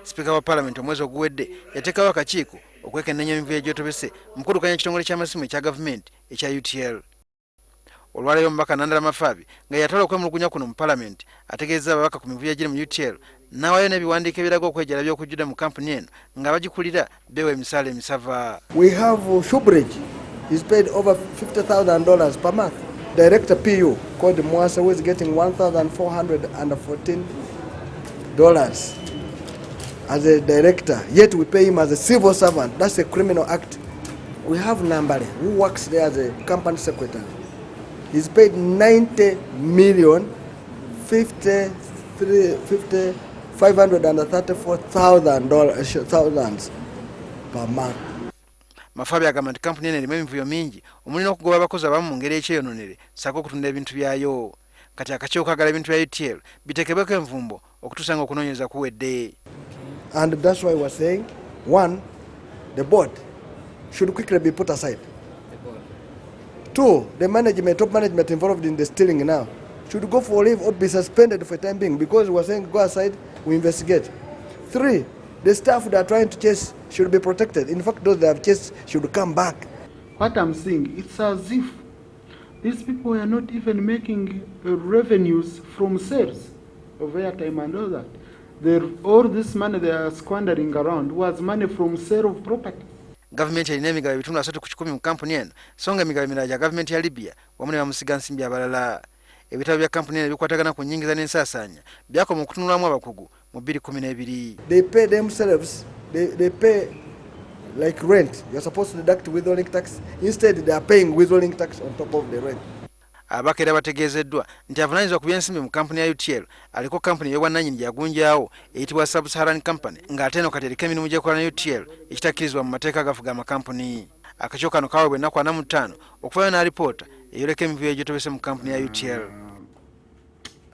Sipiika wa Parliament omwezi oguwedde yateekawo akakiiko okwekenneenya emivuyo egyetobese mu kudukanya ekitongole ky'amasimu ekya gavumenti ekya UTL. Olwaleero omubaka Nandala Mafaabi nga yatwala okwemulugunya kuno mu Parliament ategeeza ababaka ku mivuyo egiri mu UTL n'awaayo n'ebiwandiiko ebiraga okwejala by'okujjudde mu kampuni eno ng'abagikulira beewa emisaala emisava. We have Shubridge. He's paid over $50,000 per month. Director PU called Mwasa, who is getting $1,414 as a director, yet we pay him as a civil servant. That's a criminal act. We have Nambale, who works there as a company secretary. He's paid $90,534,000 per month. Mafaabi agamba nti kampuni eno erimu emivuyo mingi omuli n'okugoba abakozi abamu mu ngeri ekyeyononere ssaako okutunda ebintu byayo. Kati akakiiko kaagala ebintu bya UTL biteekebweko envumbo okutuusa nga okunoonyereza kuwedde. And that's why we're saying, one, the board should quickly be put aside. Two, the management, top management involved in the stealing now should go for leave or be suspended for the time being, because we're saying go aside, we investigate. Three, the staff that are trying to chase should be protected. In fact, those that have chased should come back. What I'm saying, it's as if these people are not even making revenues from sales of airtime and all that. All this money they are squandering around was money from sale of property. Gavumenti erina emigabo ebitundu 3 ku 10 mu kampuni eno, so nga emigabo emirala gya gavumenti ya Libya wamu ne bamusiga nsimbi abalala. Ebitabo bya kampuni eno bikwatagana ku nnyingiza n'ensaasaanya byakoma okutunulamu abakugu mu 2012. They pay themselves, they pay like rent. You're supposed to deduct withholding tax. Instead, they are paying withholding tax on top of the rent. Ababaka era bategeezeddwa nti avunaanyizibwa ku by'ensimbi mu kampuni ya UTL aliko kampuni ey'obwannannyini gyagunjaawo eyitibwa Sub-Saharan Company, ng'ate eno kati eriko emirimu gy'ekola na UTL ekitakkirizibwa mu mateeka agafuga amakampuni. Akakiiko kano kaweebwa ennaku 45 okufaayo n'alipoota eyoleka emivuyo egyetobese mu kampuni ya UTL.